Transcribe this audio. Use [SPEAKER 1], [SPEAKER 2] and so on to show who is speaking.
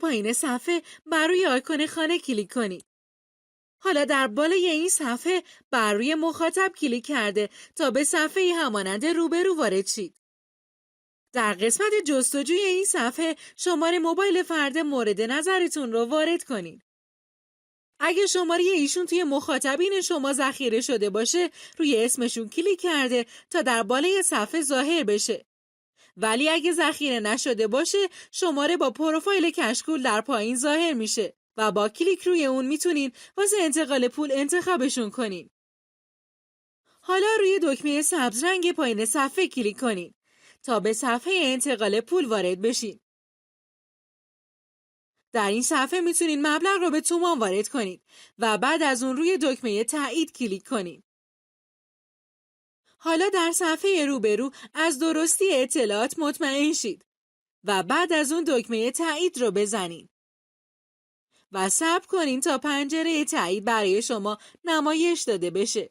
[SPEAKER 1] پایین صفحه بر روی آیکون خانه کلیک کنید. حالا در بالای این صفحه بر روی مخاطب کلیک کرده تا به صفحه همانند روبرو وارد شید. در قسمت جستجوی این صفحه شماره موبایل فرد مورد نظرتون رو وارد کنید. اگه شماره ایشون توی مخاطبین شما ذخیره شده باشه، روی اسمشون کلیک کرده تا در بالای صفحه ظاهر بشه. ولی اگه ذخیره نشده باشه، شماره با پروفایل کشکول در پایین ظاهر میشه و با کلیک روی اون میتونین واسه انتقال پول انتخابشون کنین. حالا روی دکمه سبز رنگ پایین صفحه کلیک کنین تا به صفحه انتقال پول وارد بشین. در این صفحه میتونین مبلغ رو به تومان وارد کنید و بعد از اون روی دکمه تایید کلیک کنید. حالا در صفحه روبرو از درستی اطلاعات مطمئن شید و بعد از اون دکمه تایید رو بزنید و صبر کنین تا پنجره تایید برای شما نمایش داده بشه.